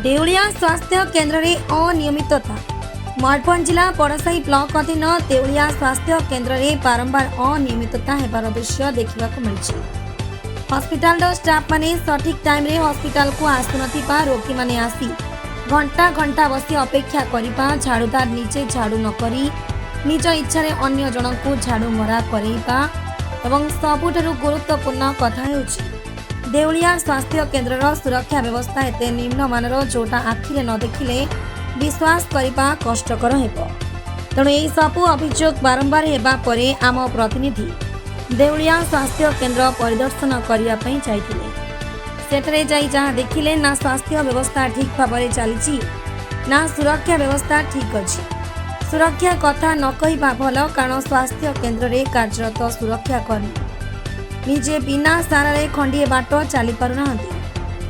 देउलिया स्वास्थ्य केन्द्र में अनियमितता। मयूरभंज जिला पड़साई ब्लॉक अधीन देउलिया स्वास्थ्य केन्द्र में बारंबार अनियमितता होबार दृश्य देखा मिली। हॉस्पिटल स्टाफ माने सठिक टाइम रे हॉस्पिटल को आसुनथिबा रोगी माने आसी घंटा घंटा बसी अपेक्षा करिबा, झाड़ूदार निजे झाड़ू न करी निज इच्छा रे अन्य जन को झाड़ू मरा करेबा एवं सबुठारु गुरुत्वपूर्ण कथा हेउछि देउलिया स्वास्थ्य केन्द्रर सुरक्षा व्यवस्था एते निम्न मानर जोटा आखिरे न देखिले विश्वास करने कष्टकर हेब। तेणु यही सबू अभियोग बारंबार हेबा परे आम प्रतिनिधि देउलिया स्वास्थ्य केन्द्र परिदर्शन करने जाइथिले। सेठरे जाई जहाँ देखिले ना स्वास्थ्य व्यवस्था ठीक भाव में चली ना सुरक्षा व्यवस्था ठीक अच्छी। सुरक्षा कथा न कहवा भल, कारण स्वास्थ्य केन्द्र में कार्यरत सुरक्षाकर्मी निजे बिना सारारे खंडिए बाट चली पारुना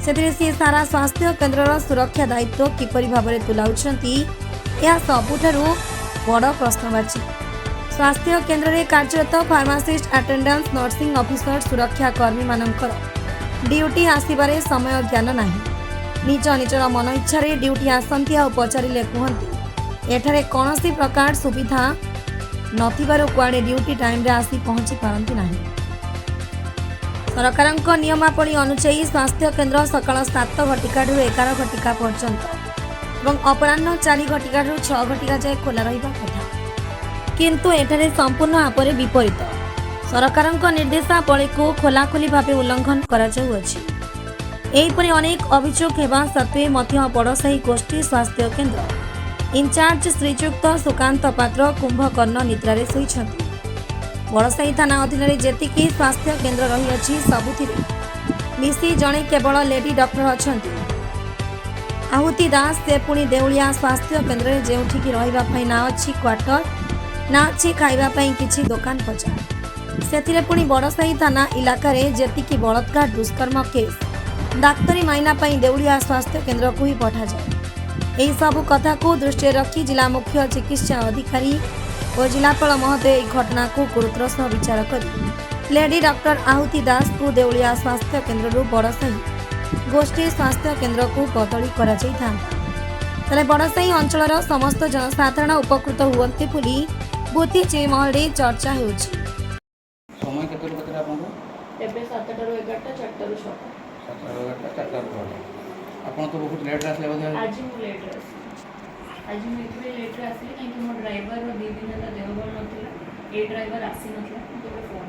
से सारा स्वास्थ्य केन्द्र सुरक्षा दायित्व किपरि भाव में तुलाउछंती यह सबुठारु बड़ प्रश्नवाची। स्वास्थ्य केन्द्र में कार्यरत फार्मासिस्ट, अटेंडेंस, नर्सिंग ऑफिसर, सुरक्षाकर्मी मानकर ड्यूटी आसबार समय ज्ञान नहीं। निज निजर मन इच्छा ड्यूटी आसती आ पचारे कहती एठारे कौनसी प्रकार सुविधा नथिबारु कुआडे ड्यूटी टाइम रे आसी पहुंची पारंती नहीं। सरकार नियमावली अनुसार स्वास्थ्य केन्द्र सकाल 7 घटिका 11 घटिका पर्यंत और अपराह्न 4 घटिका 6 घटिका जाए खोला रहिबा कथा, किंतु एठारे संपूर्ण भाव में विपरीत। सरकार निर्देशावली को खोलाखोली भाव उल्लंघन कराଯାउअछि। एहिपरि अनेक अभियोग हेबा सत्वे मध्य पड़साई गोष्ठी स्वास्थ्य केन्द्र इनचार्ज श्रीजुक्त सुकांत पात्र कुंभकर्ण निद्रारे शोइछंती। बड़साई थाना अधीन जेतिकी स्वास्थ्य केन्द्र रही सबुथिरे मिसी जड़े केवल लेडी डॉक्टर अछंती आहुति दास। से पुणी देउलिया स्वास्थ्य केन्द्र में जेउठिकी रहिबा पई ना अछि क्वार्टर, ना अछि खाइबा पई किछि दुकान बजार। सेथिरे पुणी बड़साई थाना इलाका रे जेतिकी बलात्कार दुष्कर्म केस डाक्तरी माइना पई देउलिया स्वास्थ्य केन्द्र को ही पठा जाए। एही सब कथा को दृष्टि रखी जिला मुख्य चिकित्सा अधिकारी और जिलापाल महोदय घटना को गुरुतर सह विचार कर लेडी डॉक्टर आहुति दास को देउलिया स्वास्थ्य केन्द्र बड़साई गोष्ठी स्वास्थ्य केन्द्र को बदली कर बड़साई अंचल समस्त जनसाधारण उपकृत हुए बोली बुद्धिजीवी महल चर्चा हो। समय केतरे केतरे आपन एबे 7 टा 11 टा 4 टा 6 7 टा 4 टा आपन तो बहुत लेट आसले बदे आज मु लेट आसी। आज मु इतने लेट आसी काहे कि मोर ड्राइवर रो 2 दिन हला देह भल नथिला, ए ड्राइवर आसी नथिला तो फोन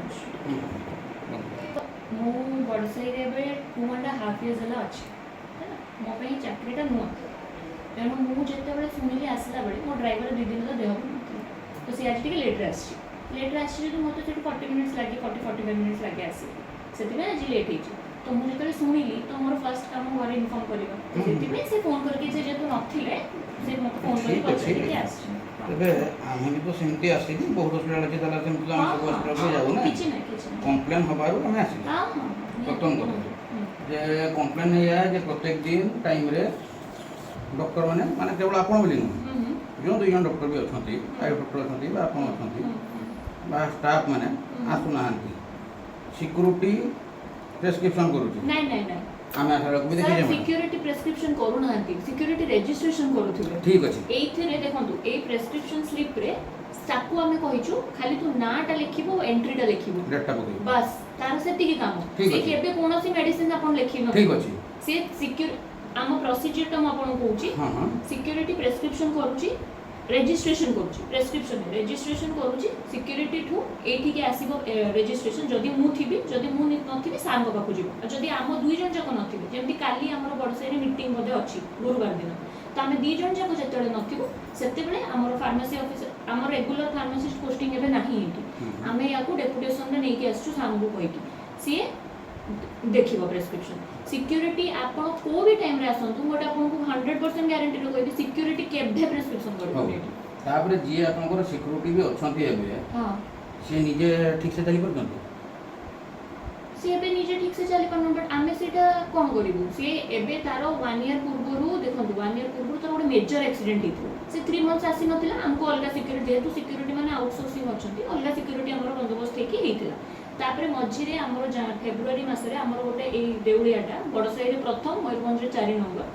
तो मु बड़साई रे बे 2.5 इयर्स हला अछि है मो पे चाकरीटा नुआ तेणु मु जेते बेले सुनिली आसला बेले मोर ड्राइवर 2 दिन हला देह भल नथिला तो से आज टिके लेट आसी जो मत 40 मिनिट्स लगे 40-45 मिनिट्स लगे आसी से आज लेट हो। तो मुझे जो शुणिली तो मोर फर्स्ट काम घर इनफॉर्म करवा से फोन करके जेहेतु नथिले से मत फोन करके पछे आसी तबे आमे भी तो सेमती आसी बहुत हॉस्पिटल अछि तला सेमती तो हम हॉस्पिटल को जाऊ ना किछि ना कंप्लेन हबारो हमें आसी हां प्रथम কথা जे कंप्लेन है जे प्रत्येक दिन टाइम रे डॉक्टर माने केवल आपण बोली जो 2 जन डॉक्टर भी अछंती प्राइवेट डॉक्टर अछंती बा आपण अछंती बा स्टाफ माने आसु नाहंती सिक्योरिटी प्रेस्क्रिप्शन करूची नहीं आमे आठा को भी देखि जे सिक्योरिटी प्रेस्क्रिप्शन करू नाहंती सिक्योरिटी रजिस्ट्रेशन करूथिले ठीक अछि। एइथिरे देखंतु ए प्रेस्क्रिप्शन स्लिप रे ताकू आमे कहिचु खाली तू नाटा लिखिबो एंट्रीटा लिखिबो डेटा पकई बस तार सेति की काम से केबे कोनोसी मेडिसिन आपन लिखि न ठीक अछि। से सिक्योर आम प्रोसीजर तो आपन कहूची हां सिक्योरिटी प्रेस्क्रिप्शन करूची रजिस्ट्रेशन करूची प्रेस्क्रिप्शन रजिस्ट्रेशन करूची सिक्योरिटी ठू एठी के आसीबो रजिस्ट्रेशन जदी मु थिबी जदी मु नथिबी सार को पाखु जिवो जदी आम 2 जन जक नथिबे जेमति काली हमर बडसाई रे मीटिंग मध्ये अछि गुरुवार दिन तो आम 2 जन जक जेतेले नथिबो सेते बेले हमर फार्मेसी ऑफिसर हमर रेगुलर फार्मासिस्ट पोस्टिंग एबे नाही एठी आमे याकू डेपुटेशन रे नेकी आछू सार को कहिकी सी देखिबो प्रेस्क्रिप्शन सिक्योरिटी आपण को भी टाइम रे आसंतु मोटा आपण को 100% गारंटी रो कहबी सिक्योरिटी केबे प्रेस्क्रिप्शन करबो तापर जी आपनकर सिक्योरिटी भी अछंती एबे हां से निजे ठीक से चली परतंतु से एबे निजे ठीक से चली परन बट आमे सेटा कोन करिवु से एबे तारो 1 ईयर पूर्वरु देखंतु 1 ईयर पूर्वरु तो ଗୋଟେ मेजर एक्सीडेंट हितो से 3 मंथ्स आसी नथिला हमको अलगा सिक्योरिटी हेतु सिक्योरिटी माने आउटसोर्सिंग अछंती अलगा सिक्योरिटी हमर बंदोबस्त हेकी हेतिला तापरे मझिरे हमर फेब्रुआरी मासरे हमर गोटे ए देउलियाटा बड़साई रे प्रथम मयूरभंज रे 4 number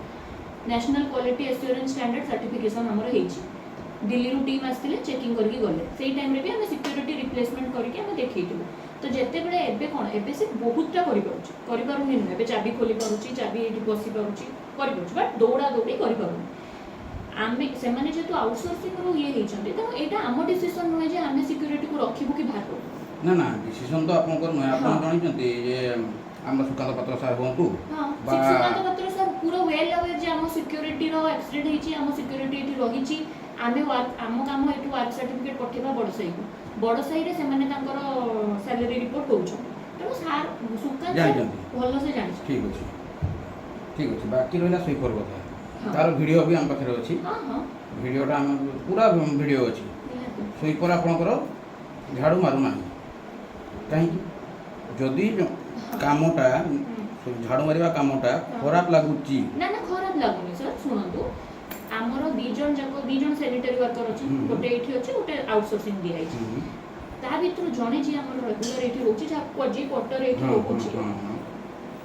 national quality assurance standard certification हमर हेछि दिल्ली रू टीम आस्तिले चेकिंग करके गले सेही टाइम रे भी हम सिक्योरिटी रिप्लेसमेंट करके हम देखैथिलु तो जेते बेले एबे कोन एबे से बहुतटा करि पारु नि एबे चाबी खोली पारुची चाबी एठी बसी पारुची करि पारुची बट दौड़ा दौड़ी करि पारु आमे से माने जे तो आउटसोर्सिंग रो ये हेचंते तो एटा हम डिसीजन नय जे आमे सिक्योरिटी को रखिबु कि बाहर करू ना डिसीजन तो आपन नय आपन जानिचंती जे हम सुकांत पत्र सार होंतु हां सुकांत पत्र सार पूरा वेल अवेयर जे हम सिक्योरिटी रो एक्सीडेंट हेची हम सिक्योरिटी एठी रहिची आमे वर्क आम काम एठी वर्क सर्टिफिकेट पठेबा बड़ साई रे से माने तांकर सैलरी रिपोर्ट होउछ तो सार सुकांत भलो से जानि ठीक अछि बाकी रहला सही कर कथा तार वीडियो भी हम पाखरे अछि हां हां वीडियोटा हम पूरा वीडियो अछि स्वीपर आपनकर झाड़ू मारू ना कहीं जदि कामटा झाड़ू मारिबा कामटा खराब लागुची ना खराब लागुनी सर सुनंतु हमरो दी जन सैनिटरी वर्कर अछि गोटे एठी अछि गोटे आउटसोर्सिंग दिया अछि ता भितर जणे जे हमर रेगुलर एठी होछि जा जे क्वार्टर एठी होछि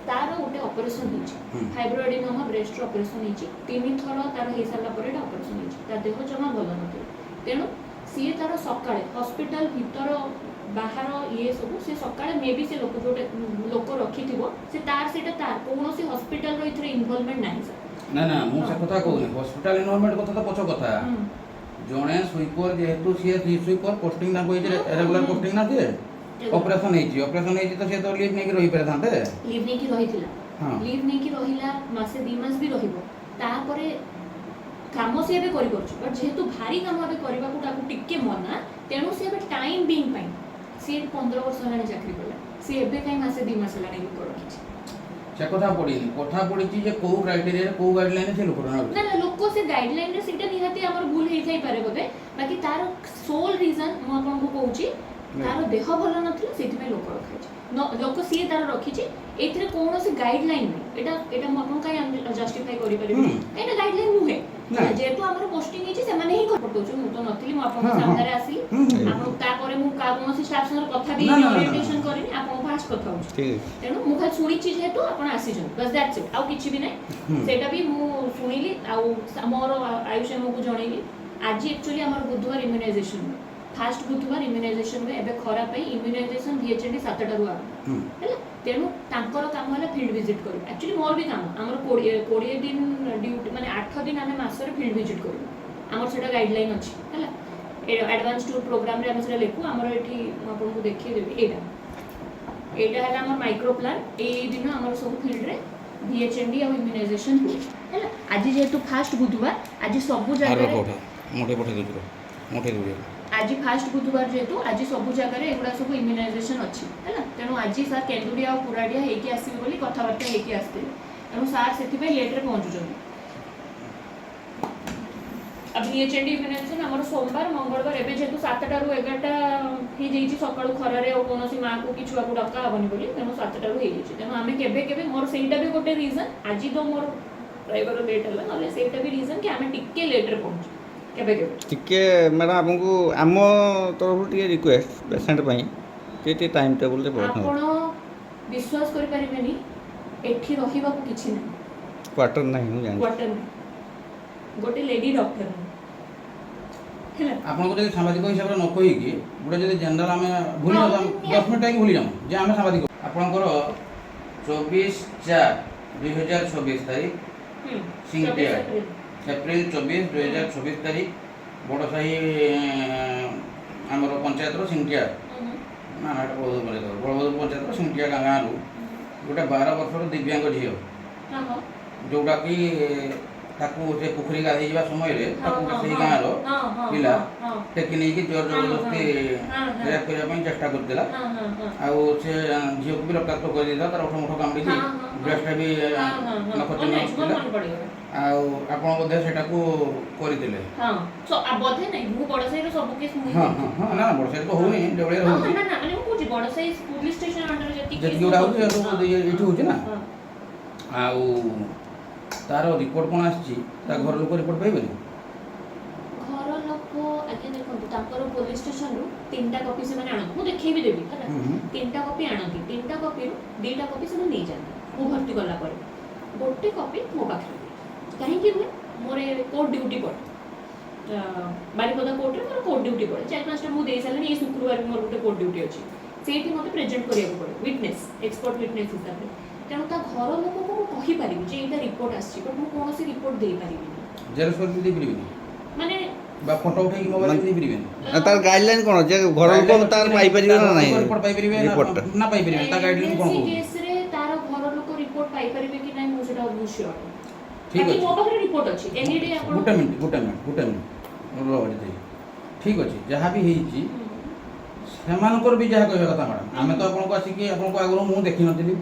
तार गोटे ऑपरेशन होछि फाइब्रोएडिनोमा ब्रेस्ट ऑपरेशन होछि तीन थर तार हे साला परे ऑपरेशन होछि ता देह जमा भलो नथि तेनु सी तार सकाळे हॉस्पिटल भीतर बाहर ये सब से सकाळे मे बी से लोक जोटे लोक रखिथिबो से तार सेटा तार कोनोसी हॉस्पिटल रो इथरे इन्वॉल्वमेंट नाही सर ना मु से कथा कहू हॉस्पिटल इन्वॉल्वमेंट कथा तो पछ कथा जणे स्वीपर जेहेतु सी स्वीपर पोस्टिंग ना कोइ रेगुलर पोस्टिंग ना दिए ऑपरेशन हेची तो से तो लीव नै कि रहि परथांते लीव नै कि रहिथिला लीव नै कि रहिला मासे 2 मास भी रहिबो तापरे काम से एबे करि परछ बट जेहेतु भारी काम एबे करबा को ताकू टिके मना तेनु से एबे टाइम बीइंग पाइन से 15 वर्ष लाने चाकरी करला से एबे काई मासे 2 मास लाने भी करखिछ से कथा पड़ी जे को क्राइटेरिया को गाइडलाइन से लोक ना लोक से गाइडलाइन रे सेटा निहाती हमर भूल हे थाई पारे बोदे बाकी तार सोल रीजन मु आपन को कहूची तार देह भलो नथिला सेति में लोक रखाइछ लोक सी तार रखिछि एथरे कोनोसी गाइडलाइन नै एटा मु आपन काई जस्टिफाई करि परिबि एटा गाइडलाइन नुहे जेतु हमर पोस्टिंग हेछि से माने ही करपटोछु मु तो नथिली मु आपन सामने रे आसी आपन ता परे मु का कोनोसी स्टाफ संग कथा भी ओरिएंटेशन करिनि आपन फास्ट कथा होछि ठीक तेनु मु खाली सुनिछि जेतु आपन आसी जन बस दैट्स इट आउ किछि भी नै सेटा भी मु सुनिली आउ मोर आयुष मु को जणैली आज एक्चुअली हमर बुधवार इम्यूनाइजेशन फास्ट बुधवार इम्यूनाइजेशन में एबे खरा पई इम्यूनाइजेशन VHD 7 टा रु हला तेनु तांकर काम हला फील्ड विजिट करू एक्चुअली मोर भी काम हमर 20 दिन ड्यूटी माने 8 दिन हमें मास रे फील्ड विजिट करू हमर सेटा गाइडलाइन अछि हला एडवांस टूर प्रोग्राम रे हम सेटा लेखु हमर एठी आपन को देखि देबी एटा हला हमर माइक्रो प्लान ए दिन हमर सब फील्ड रे VHD और इम्यूनाइजेशन हो हला आज जेतु फास्ट बुधवार आज सब जगह मोटे आज फास्ट बुधवार जेतु आज सब जगह एगुड़ा सब इम्यूनाइजेशन अच्छी है तेणु आज सार केन्दुड़िया और पुराड़िया होगी आसवे बोली कथबार्ता होगी आसते तेणु सार से लेट रे पहुँचुं अब VHD इम्यूनाइजेशन आम सोमवार मंगलवार एवं जेहतु 7 टा रु 11टा हो सकाळु खरारे और कौन माँ को कि छुआ को डका हेनी बोली तेणु 7 टा रु तेणु आम के मोर सहीटा भी गोटे रिजन आज तो मोर ड्राइवर लेट है ना सहीटा भी रिजन कि आम टिके लेट रे पहुँचु टिके मैडम आपको आम तरफ टिके रिक्वेस्ट पेशेंट पई के टाइम टेबल रे बहुत आपण विश्वास करि परिबेनी एठी रहिबा को किछि नै क्वार्टर नहीं हूं जान क्वार्टर नै गोटे लेडी डॉक्टर हेला आपण को जदी सामाजिक हिसाब रे न कहि कि गुडा जदी जनरल हमें भूली जाम 10 मिनिट के भूली जाम जे हमें सामाजिक आपनकर 24/4/2024 तारीख सिंगटिया एप्रिल 24 2024 तारीख बड़साही आमर पंचायत सिंगटिया ना बड़बधूर पंचायत सिंगटिया गाँव गोटे 12 वर्षर दिव्यांग झील जोटा कि से पोखरी गाधे जा समय से गाँव पिला टेकी नहीं जोर जबरदस्ती रेप करने चेष्टा करदेला से झील को भी रक्ताक्त कर देता तार ओठ मुठ कामुड़ी ब्रेस्ट भी नख चिन्ह आपण बोधे सेटा को करदिले हां सो आ बोधे नै मु बडसाई रो सब केस मु हां हां ना बडसाई तो होनी डेवले हो ना ना माने मु पूछि बडसाई पुलिस स्टेशन अंडर जति केस जोडा हो तो एठी होची ना तार रिपोर्ट कोन आछि ता घर लोक रिपोर्ट पाइबे घर लोक आगे देखो तापर पुलिस स्टेशन रो 3टा कॉपी से माने आनो मु देखै भी देबी हला 3टा कॉपी आनती 3टा कॉपी रो 2टा कॉपी से नै जान मु भर्ती करला पर गोटे कॉपी मो पाखरे कहीं मोर कोर्ट ड्यूटी पड़े बारिपदा कोर्ट रे मोर कोर्ट ड्यूटी पड़े 4-5 टा मु दे साले ये शुक्रवार मोर गोटे कोर्ट ड्यूटी अछि सेठी मते प्रेजेंट करिया पड़े विटनेस एक्सपर्ट विटनेस हिसाब रे तेणु ता घर लोक को कहि पारिबि जे एटा रिपोर्ट आछि बट मु कोनोसी रिपोर्ट दे पारिबि जेरस कर दे परिबि माने बा फोटो उठे कि मोबाइल दे परिबि तार गाइडलाइन कोन जे घर लोक तार पाई परिबे ना नहीं रिपोर्ट पाई परिबे ना पाई परिबे ता गाइडलाइन कोन को केस रे तार घर लोक रिपोर्ट पाई परिबे कि नहीं मु सेटा अवश्य ठीक बाकी अछि मो पाखरे रिपोर्ट अछि एनीडे आपण गुटे मिनिट ठीक अछि जहाँ भी ହେଇଛି ସେମାନଙ୍କର ବି ଯାହା କହିବା କଥା ମ୍ୟାଡ଼ାମ ଆମେ ତ ଆପଣଙ୍କୁ ଆସିକି ଆପଣଙ୍କୁ ଆଗରୁ ମୁଁ ଦେଖିନଥିଲି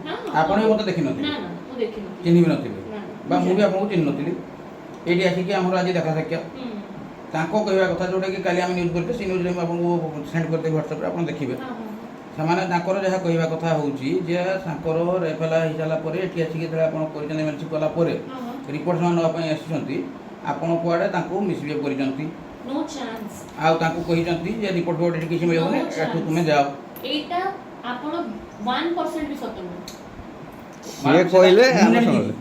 ଆପଣ ବି ମୋତେ ଦେଖିନଥିଲେ ନା ନା ମୁଁ ଦେଖିନି ଚିହ୍ନି ବି ନଥିଲେ ବା ମୁଁ ବି ଆପଣଙ୍କୁ ଚିହ୍ନି ନଥିଲି ଏଇଠି ଆସିକି ଆମର ଆଜି ଦେଖା ସାକ୍ଷାତ ତାଙ୍କ କହିବା କଥା ଯେଉଁଟାକି କାଲି ଆମେ ନ୍ୟୁଜ୍ କରିଥିଲେ ସେ ନ୍ୟୁଜ୍ରେ ମୁଁ ଆପଣଙ୍କୁ ସେଣ୍ଡ କରିଦେବି ହ୍ୱାଟ୍ସଆପ୍ରେ ଆପଣ ଦେଖିବେ ସେମାନେ ତାଙ୍କର ଯାହା କହିବା କଥା ହେଉଛି ଯେ ତାଙ୍କର ରେଫେଲା ହେଇସାରିଲା ପରେ ଏଠି ଆସିକି ଯେତେବେଳେ ଆପଣ କରିଛନ୍ତି ଏମଏଲସି କଲା ପରେ ରିପୋର୍ଟ ସେମାନେ ନେବା ପାଇଁ ଆସିଛନ୍ତି ଆପଣ କୁଆଡ଼େ ତାଙ୍କୁ ମିସବିହେଭ୍ କରିଛନ୍ତି नो चांस ଆଉ ତାଙ୍କୁ କହିଛନ୍ତି ଯେ ରିପୋର୍ଟ ବୋର୍ଡ ଏଠି କିଛି ମିଳିବନି ଏଠୁ ତୁମେ ଯାଅ ଏଇଟା ଆପଣ 1% ବି ସତ ନୁହଁ ସିଏ କହିଲେ ଆମେ ଶୁଣିଲେ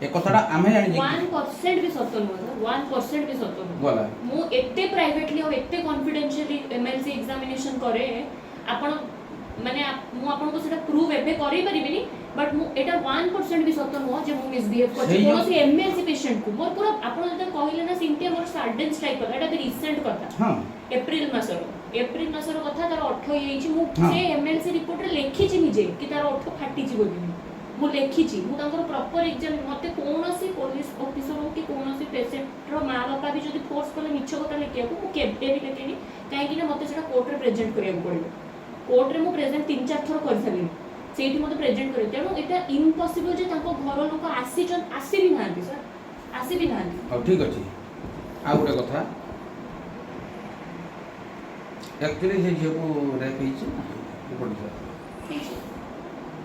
ଏ କଥାଟା ଆମେ ଜାଣିଛୁ 1% ବି ସତ ନୁହଁ 1% ବି ସତ ନୁହଁ ଗଲା ମୁଁ ଏତେ ପ୍ରାଇଭେଟଲି ଆଉ ଏତେ କନଫିଡେନ୍शिୟଲି एमएलसी एग्जामिनेशन करे आपण माने ମୁଁ ଆପଣଙ୍କୁ ସେଟା ପ୍ରୁଭ ଏବେ କରେଇ ପାରିବିନି बट मु एटा 1% भी सत नुह जे मु मिसबिहेव करछि कोनोसी एमएलसी पेशेंट को मोर पूरा आपण जते कहिले ना सिम्पटी मोर सडन स्ट्राइक कर एटा भी रिसेंट कथा हां एप्रिल मासर कथा तार 8 हेइछि मु से एमएलसी रिपोर्ट रे लेखि छि निजे कि तार 8 फाटी छि बोली मु लेखि छि मु तांकर प्रॉपर एग्जाम मते कोनोसी पुलिस ऑफिसर हो कि कोनोसी पेशेंट रो मां बापा भी जदी फोर्स करले मिछ कथा लेखिया को मु केबे भी लेखिनी काहे कि ना मते सेटा कोर्ट रे प्रेजेंट करिया पड़िबो कोर्ट रे मु प्रेजेंट 3-4 थर कर साली सेठी मते प्रेजेंट करे तेणु एटा इम्पॉसिबल जे तांको घर लोक आसी भी नांती सर आसी भी नांती हां ठीक अछि आ गोटे कथा एक्चुअली जे जे को रेप ହେଇଛି रिपोर्ट सर ठीक है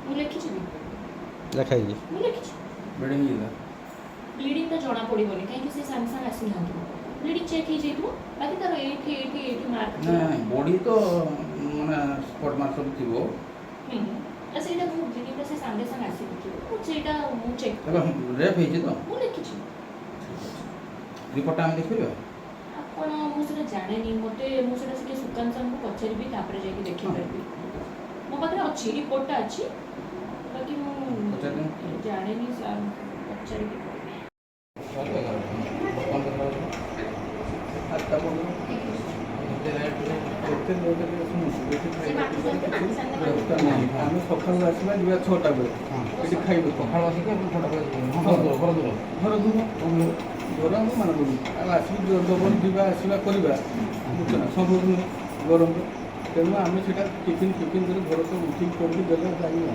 मु लेखि छि देखाई मु लेखि छि ब्लीडिंग हिला ब्लीडिंग तो जणा पड़िबोनी काहे कि से सांसा आसी नांती ब्लीडिंग चेक ही जेतु बाकी तार एठी मार्क ना बॉडी तो माने स्पॉट मार्क सब थिबो ऐसे इटा मु ब्लीडिंग से संगे आसी मु सेटा मु चेक तब रेप ହେଇଛି तो मु लेखि छि रिपोर्ट हम देखिबो आपण मु सेटा जाने नी मते मु सेटा से सुकान सर को पछरिबी तापरे जाई देखि परबी मो पाखरे अछि रिपोर्टटा अछि बाकी मु जाने नी सर पछरिबी ଆମେ ସକାଳୁ ଆସିବା ଯିବା 6ଟା ବେଳେ ଏଠି ଖାଇବୁ ସକାଳୁ ଆସିକି ଆପଣ 6ଟା ବେଳେ ଘର ଦୂର ଘର ଆମେ ମାନ କରୁ ଆଉ ଆସିକି ଜବର ଯିବା ଆସିବା କରିବା ବୁଝୁଛ ନା ସବୁଦିନ ଗରମ ତେଣୁ ଆମେ ସେଇଟା ଟିଫିନ୍ କରି ଘର ସବୁ ଉଠିକି କରିକି ଦେଲେ ଯାଇନି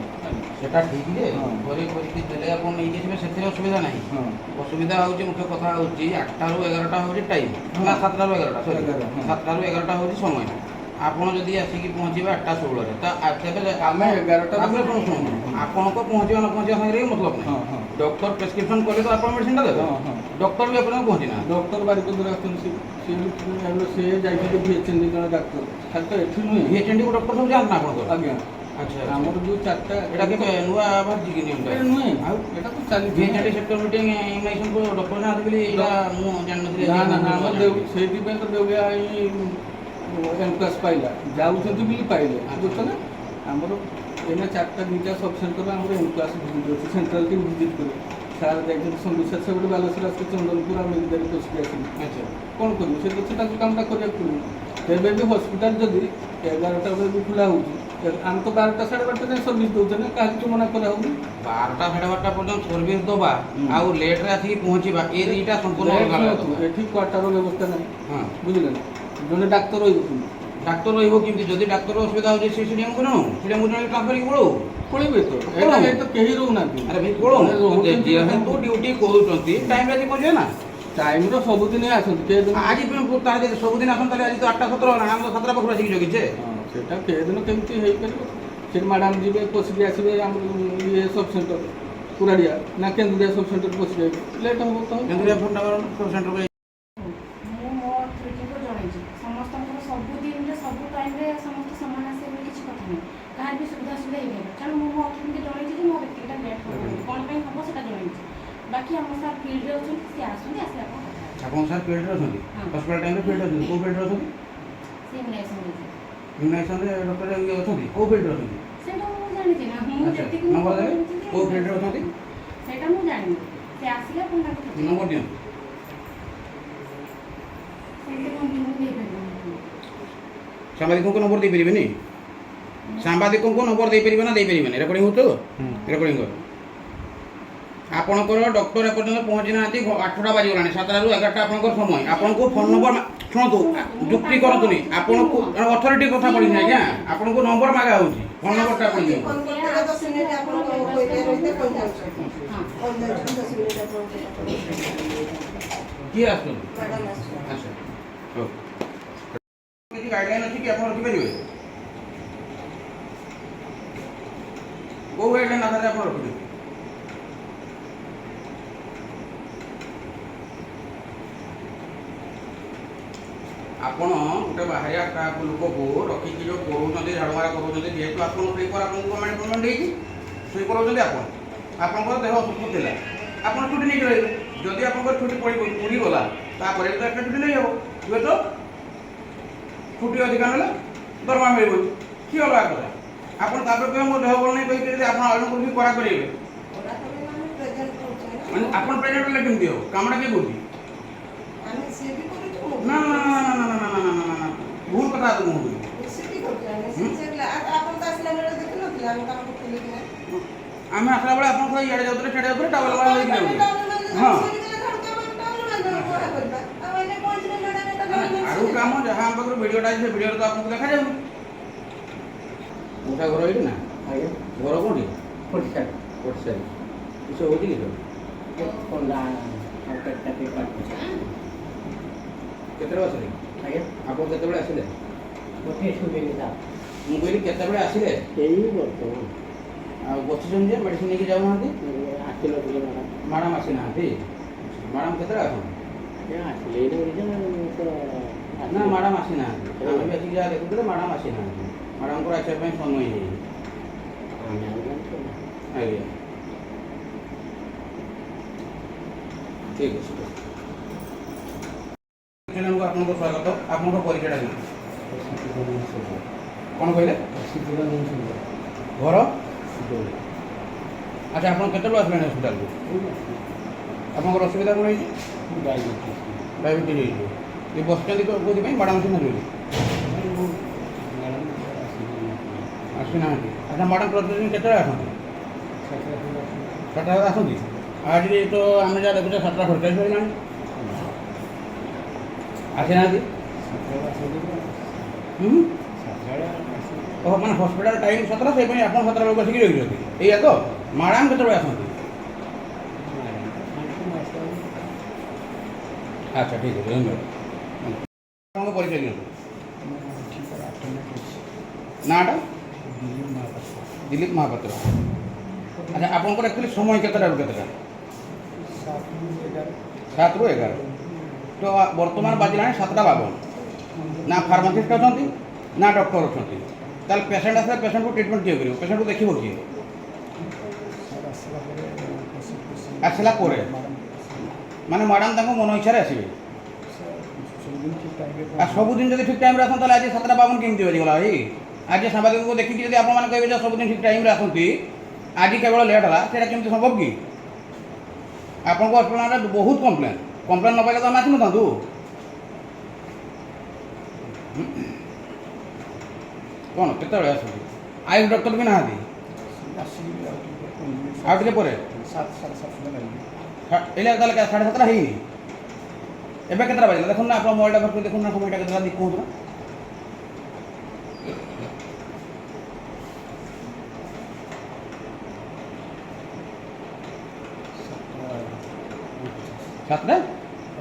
সেটা ঠিক যে ঘরে করিকি দেলে আপন নেই যাবে সেতে অসুবিধা নাই অসুবিধা হচ্ছে মুখ্য কথা হচ্ছে 8টা রু 11টা হচ্ছে টাইম না 7টা রু 11টা সরি 7টা রু 11টা হচ্ছে সময় ଆପଣ ଯଦି ଆସିକି ପହଞ୍ଚିବେ 8ଟା 16ରେ ତ ତେବେ ଆମେ 11ଟା ଆମେ କ'ଣ ଶୁଣନ୍ତୁ ଆପଣଙ୍କ ପହଞ୍ଚିବା ନ ପହଞ୍ଚିବା ସାଙ୍ଗରେ ମତଲବ ନାହିଁ ଡକ୍ଟର ପ୍ରେସକ୍ରିପସନ୍ କଲେ ତ ଆପଣ ମେଡ଼ିସିନଟା ଦେବେ ଡକ୍ଟର ବି ଆପଣଙ୍କୁ ପହଞ୍ଚି ନାହାନ୍ତି ଡକ୍ଟର ବାରିପଦର ଆସୁଛନ୍ତି ସେ ଯାଇଛନ୍ତି ଭିଏଚ୍ଏନ୍ଡି ଜଣେ ଡାକ୍ତର ଖାଲି ତ ଏଠି ନୁହେଁ ଭିଏଚ୍ଏନ୍ଡିକୁ ଡକ୍ଟର ସବୁ ଯାଆନ୍ତି ନା ଆପଣଙ୍କର ଆଜ୍ଞା ଆଚ୍ଛା ଆମର ଯେଉଁ 4ଟା ଏଇଟା କେବେ ନୂଆ ବାହାରିଛି କି ନିୟମଟା ନୁହେଁ ଆଉ ଏଇଟା ତ ଚାଲିଛି ଭିଏଚ୍ଏନ୍ଡି ସେକ୍ଟର ମିଟିଂ ଇମାଇସନ୍କୁ ଡକ୍ଟର ନାହାନ୍ତି ବୋଲି ଏଇଟା ମୁଁ ଜାଣିନଥିଲି ନା ସେଇଥିପାଇଁ ତ ଦେଉଳିଆ ଏନ୍କ୍ଲାସ୍ ପାଇଲା ଯାଉଛନ୍ତି ବୋଲି ପାଇଲେ ବୁଝୁଛ ନା ଆମର ଏଇନା 4ଟା 2ଟା ସବ୍ ସେଣ୍ଟର ଆମର ଏନ୍କ୍ଲାସ୍ ଭିଜିଟ୍ ଅଛି ସେଣ୍ଟ୍ରାଲ୍ ଟିମ୍ ଭିଜିଟ୍ କରେ ସାର୍ ଯାଇଛନ୍ତି ସମ୍ବିଶ୍ୱାସ ସେ ଗୋଟେ ବାଲେଶ୍ୱର ଆସିକି ଚନ୍ଦନପୁର ଆମେ ମିଳିଦାରି ପଶିକି ଆସିଲି ଆଚ୍ଛା କ'ଣ କରିବୁ ସେ ତ ତାଙ୍କୁ କାମଟା କରିବାକୁ ପଡ଼ିବ ତେବେ ବି ହସ୍ପିଟାଲ ଯଦି 11ଟା ବେଳେ ବି ଖୋଲା ହେଉଛି ଆମେ ତ 12ଟା 12:30 ଯାଏଁ ସର୍ଭିସ୍ ଦେଉଛେ ନା କାହାକୁ ମନା କରାହେଉନି 12ଟା 12:30 ପର୍ଯ୍ୟନ୍ତ ସର୍ଭିସ୍ ଦେବା ଆଉ ଲେଟ୍ରେ ଆସିକି ପହଞ୍ଚିବା ଏ ଦୁଇଟା ସମ୍ପୂର୍ଣ୍ଣ ଅଲଗା ଏଠି କ୍ୱାର୍ଟର ବ୍ୟବସ୍ଥା ନାହିଁ ହଁ ବୁଝିଲେ ନା ଜଣେ ଡାକ୍ତର ରହିବ ଡାକ୍ତର ରହିବ କେମିତି ଯଦି ଡାକ୍ତର ଅସୁବିଧା ହେଉଛି ସେ ସିଡିଏମ୍କୁ ନେଉ ସିଡିଏମ୍କୁ ଜଣେ ଟ୍ରାନ୍ସଫର ହେଇକି ପଳଉ ପଳେଇବେ ତ ଏଇଟା କେହି ରହୁନାହାନ୍ତି ଆରେ ଭାଇ ପଳଉ ଯେହେତୁ ଡ୍ୟୁଟି କରୁଛନ୍ତି ଟାଇମ୍ରେ ଆଜି ପହଞ୍ଚିବେ ନା ଟାଇମ୍ର ସବୁଦିନ ଆସନ୍ତି କେଦିନ ଆଜି ତାହେଲେ ଯଦି ସବୁଦିନ ଆସନ୍ତି ତାହେଲେ ଆଜି ତ 8ଟା 17 ହେଲା ଆମେ ତ 7ଟା ପାଖରୁ ଆସିକି ଜଗିଛେ ସେଟା କେଦିନ କେମିତି ହେଇପାରିବ ସେଠି ମ୍ୟାଡ଼ାମ୍ ଯିବେ ପଶିକି ଆସିବେ ଆମର ଇଏ ସବ୍ ସେଣ୍ଟର କୁରାଡ଼ିଆ ନା କେନ୍ଦୁରିଆ ସବ୍ ସେଣ୍ଟର ପଶି ଯାଇବେ ଲେଟ୍ ହେବ ତ କେନ୍ଦୁରିଆ ସବ୍ ସେଣ୍ଟର ସବୁ ଟାଇମ୍ରେ ସମସ୍ତେ ସମାନ ଆସିବେ ବୋଲି କିଛି କଥା ନାହିଁ କାହାର ବି ସୁବିଧା ହେଇପାରିବ କାରଣ ମୁଁ ଅଥରିଟି ଜଣେଇଛି ଯେ ମୋ ବ୍ୟକ୍ତିଟା ଲେଟ୍ ହେବ କ'ଣ ପାଇଁ ହେବ ସେଇଟା ଜଣେଇଛି ବାକି ଆମ ସାର୍ ଫିଲ୍ଡରେ ଅଛନ୍ତି ଆପଣ ସାର୍ ଫିଲ୍ଡରେ ଅଛନ୍ତି ହସ୍ପିଟାଲ ଟାଇମ୍ରେ ଫିଲ୍ଡରେ ଅଛନ୍ତି କେଉଁ ଫିଲ୍ଡରେ ଅଛନ୍ତି ଇମ୍ୟୁନାଇଜେସନରେ ଡକ୍ଟର ଇଏ ଅଛନ୍ତି କେଉଁ ଫିଲ୍ଡରେ ଅଛନ୍ତି ସେଇଟା ମୁଁ ଜାଣିଛି ନା ମୁଁ ଆଚ୍ଛା ଯେତିକି ନମ୍ବର ଦେବେ କେଉଁ ଫିଲ୍ଡରେ ଅଛନ୍ତି ସେଇଟା ମୁଁ ଜାଣିନି ସେ ଆସିଲେ ଆପଣ ତାକୁ ପଚାରିବେ। ନମ୍ବର ଦିଅନ୍ତୁ ସେମିତି ମୁଁ ଦେଇପାରିବିନି। ସାମ୍ବାଦିକଙ୍କୁ ନମ୍ବର ଦେଇପାରିବେନି ସାମ୍ବାଦିକଙ୍କୁ ନମ୍ବର ଦେଇପାରିବେ ନା ଦେଇପାରିବେନି ରେକର୍ଡ଼ିଂ ହେଉଛି ତ ରେକର୍ଡ଼ିଂ କର ଆପଣଙ୍କର ଡକ୍ଟର ଏପର୍ଯ୍ୟନ୍ତ ପହଞ୍ଚି ନାହାନ୍ତି 8ଟା ବାଜିଗଲାଣି 7ଟାରୁ 11ଟା ଆପଣଙ୍କର ସମୟ ଆପଣଙ୍କୁ ଫୋନ୍ ନମ୍ବର ଶୁଣନ୍ତୁ ଯୁକ୍ତି କରନ୍ତୁନି ଆପଣଙ୍କୁ ଅଥରିଟି କଥା ପଡ଼ିନି ଆଜ୍ଞା ଆପଣଙ୍କୁ ନମ୍ବର ମାଗା ହେଉଛି ଫୋନ୍ ନମ୍ବରଟା ଆପଣ ଦିଅନ୍ତୁ କିଏ ଆସୁଛନ୍ତି ଆଚ୍ଛା ହଉ କିଛି ଗାଇଡ଼ଲାଇନ୍ ଅଛି କି ଆପଣ ରଖିପାରିବେ କେଉଁ ଗାଇଡ଼ଲାଇନ୍ ଆଧାରରେ ଆପଣ ରଖିପାରିବେ ଆପଣ ଗୋଟେ ବାହାରିଆ ଲୋକକୁ ରଖିକି ଯେଉଁ କରୁଛନ୍ତି ଝାଡ଼ୁମାରା କରୁଛନ୍ତି ଯେହେତୁ ଆପଣ ପେପର ଆପଣଙ୍କୁ ଗଭର୍ଣ୍ଣମେଣ୍ଟ ପେମେଣ୍ଟ ଦେଇଛି ସେଇ କରାଉଛନ୍ତି ଆପଣଙ୍କର ଦେହ ଅସୁସ୍ଥ ଥିଲା ଆପଣ ଛୁଟି ନେଇକି ରହିବେ ଯଦି ଆପଣଙ୍କର ଛୁଟି ପଡ଼ିଗଲା ତାପରେ ତ একটা ଛୁଟି ନେଇ ହେବ ହୁଏତ ଛୁଟି ଅଧିକା ନେଲେ ଦରମା ମିଳିବନି କି ଅଲଗା କଥା ଆପଣ ତାପରେ କହିବେ ମୋ ଦେହ ଭଲ ନାହିଁ କହିକି ଯଦି ଆପଣ ଆଳୁ କରିକି କରା କରିବେ ମାନେ ଆପଣ ପ୍ରେଜେଣ୍ଟ ହେଲେ କେମିତି ହେବ କାମଟା କିଏ କରୁଛି ନା ନା ନା ନା ନା ନା ନା ନା ନା ଭୁଲ କଥା ତ ମୁଁ ଆମେ ଆସିଲା ବେଳେ ଆପଣଙ୍କର ଇଆଡ଼େ ଯାଉଥିଲେ ସିଆଡ଼େ ଯାଉଥିଲେ ଟାୱେଲ ବାଲା ହେଇକି ଯାଉଥିଲେ ହଁ ଆରୁ କାମ ଯାହା ଆମ ପାଖରୁ ଭିଡ଼ିଓଟା ଅଛି ସେ ଭିଡ଼ିଓରେ ତ ଆପଣଙ୍କୁ ଦେଖାଯାଉନି ମୋଟା ଘର ଏଇଠି ନା ଆଜ୍ଞା ଘର କୋଉଠି ପଡ଼ିଶାର ପଡ଼ିଶାରୀ କିଛି ହେଉଛି କି କେତେବେଳେ ଆସିଲେ ଆଜ୍ଞା ଆପଣ କେତେବେଳେ ଆସିଲେ ଗୋଟିଏ ସୁବିଧା ମୁଁ କହିଲି କେତେବେଳେ ଆସିଲେ ଏଇ ବର୍ତ୍ତମାନ ଆଉ ବସିଛନ୍ତି ଯେ ମେଡ଼ିସିନ ନେଇକି ଯାଉନାହାନ୍ତି ଆସିନଥିଲେ ମ୍ୟାଡ଼ାମ୍ ମ୍ୟାଡ଼ାମ୍ ଆସିନାହାନ୍ତି ମ୍ୟାଡ଼ାମ୍ କେତେବେଳେ ଆସନ୍ତି ଆସିଲେ ଏଇଟା ନା ମ୍ୟାଡ଼ାମ୍ ଆସିନାହାନ୍ତି ଆମେ ବି ଆସିକି ଯାହା ଦେଖୁଥିଲେ ମ୍ୟାଡ଼ାମ୍ ଆସିନାହାନ୍ତି ମ୍ୟାଡ଼ାମ୍ଙ୍କର ଆସିବା ପାଇଁ ସମୟ ହେଇଯାଇଛି ଆଜ୍ଞା ଠିକ୍ ଅଛି ଚ୍ୟାନେଲକୁ ଆପଣଙ୍କୁ ସ୍ୱାଗତ ଆପଣଙ୍କ ପରିଚୟଟା ଦିଅନ୍ତୁ କ'ଣ କହିଲେ ଘର ଆଚ୍ଛା ଆପଣ କେତେବେଳେ ଆସିଲେଣି ହସ୍ପିଟାଲକୁ ଆପଣଙ୍କର ଅସୁବିଧା କ'ଣ ହେଇଛି ଡାଇବେଟିସ୍ ହେଇଛି ଏ ବସିଛନ୍ତି କେଉଁଥିପାଇଁ ମ୍ୟାଡ଼ାମ୍ ଆସିନାହାନ୍ତି ଆସିନାହାନ୍ତି ଆଚ୍ଛା ମ୍ୟାଡ଼ାମ୍ ପ୍ରତିଦିନ କେତେବେଳେ ଆସନ୍ତି 7ଟା ଆସନ୍ତି ଆଜି ତ ଆମେ ଯାହା ଦେଖୁଛେ 7:47 ହେଲାଣି ଆସିନାହାନ୍ତି ଓହୋ ମାନେ ହସ୍ପିଟାଲ ଟାଇମ୍ 7ଟା ସେଇପାଇଁ ଆପଣ 7ଟା ବେଳକୁ ଆସିକି ରହିଛନ୍ତି ଏଇଆ ତ ମ୍ୟାଡ଼ାମ୍ କେତେବେଳେ ଆସନ୍ତି ଆଚ୍ଛା ଠିକ୍ ଅଛି ଧନ୍ୟବାଦ ଆପଣଙ୍କ ପରିଚୟ ଦିଅନ୍ତୁ ନାଁଟା ଦିଲ୍ଲୀପ ମହାପାତ୍ର ଆଚ୍ଛା ଆପଣଙ୍କର ଆକ୍ଚୁଆଲି ସମୟ କେତେଟାରୁ କେତେଟା 7ରୁ 11 ତ ବର୍ତ୍ତମାନ ବାଜିଲାଣି 7:52 ନା ଫାର୍ମାସିଷ୍ଟ ଅଛନ୍ତି ନା ଡକ୍ଟର ଅଛନ୍ତି ତାହେଲେ ପେସେଣ୍ଟ ଆସିଲେ ପେସେଣ୍ଟକୁ ଟ୍ରିଟମେଣ୍ଟ କିଏ କରିବ ପେସେଣ୍ଟକୁ ଦେଖିବ କିଏ ଆସିଲା ପରେ ମାନେ ମ୍ୟାଡ଼ାମ୍ ତାଙ୍କ ମନ ଇଚ୍ଛାରେ ଆସିବେ ଆଉ ସବୁଦିନ ଯଦି ଠିକ୍ ଟାଇମ୍ରେ ଆସନ୍ତି ତାହେଲେ ଆଜି 7:52 କେମିତି ବାଜିଗଲା ଭାଇ ଆଜି ସାମ୍ବାଦିକଙ୍କୁ ଦେଖିକି ଯଦି ଆପଣମାନେ କହିବେ ଯେ ସବୁଦିନ ଠିକ୍ ଟାଇମ୍ରେ ଆସନ୍ତି ଆଜି କେବଳ ଲେଟ୍ ହେଲା ସେଇଟା କେମିତି ସମ୍ଭବ କି ଆପଣଙ୍କ ହସ୍ପିଟାଲରେ ବହୁତ କମ୍ପ୍ଲେନ୍ ନ ପାଇଲେ ତ ଆମେ ଆସିନଥାନ୍ତୁ କ'ଣ କେତେବେଳେ ଆସୁଛି ଆୟୁଷ ଡକ୍ଟର ବି ନାହାନ୍ତି ଆଉ ଟିକେ ପରେ ଏଇଲା ତାହେଲେ 7:30 ହେଇନି ଏବେ କେତେଟା ବାଜିଲା ଦେଖୁନ ନା ଆପଣ ମୋବାଇଲଟା ଧରିକି ଦେଖୁନ ନା সময়ଟା କେତେଟା କୁହନ୍ତୁ ନା সাতটা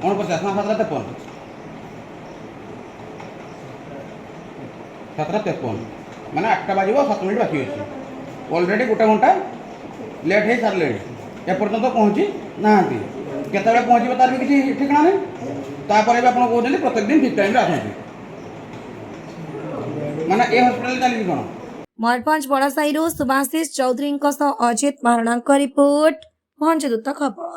49 না 7:53 7:53 ମାନେ 8ଟା ବାଜିବ 7 ମିନିଟ୍ ବାକି ଅଛି ଅଲରେଡ଼ି 1 ଘଣ୍ଟା ଲେଟ୍ ହେଇ ସାରିଲେଣି ଏପର୍ଯ୍ୟନ୍ତ ପହଞ୍ଚି ନାହାନ୍ତି କେତେବେଳେ ପହଞ୍ଚିବେ ତାର ବି କିଛି ଠିକଣା ନାହିଁ ତାପରେ ବି ଆପଣ କହୁଛନ୍ତି ପ୍ରତ୍ୟେକ ଦିନ ଠିକ୍ ଟାଇମ୍ରେ ଆସନ୍ତି ମାନେ ଏ ହସ୍ପିଟାଲରେ ଚାଲିଛି କ'ଣ ମୟୂରଭଞ୍ଜ ବଡ଼ସାହିରୁ ସୁଭାଶିଷ ଚୌଧୁରୀଙ୍କ ସହ ଅଜିତ ମହାରଣାଙ୍କ ରିପୋର୍ଟ ଭଞ୍ଜଦୂତ ଖବର।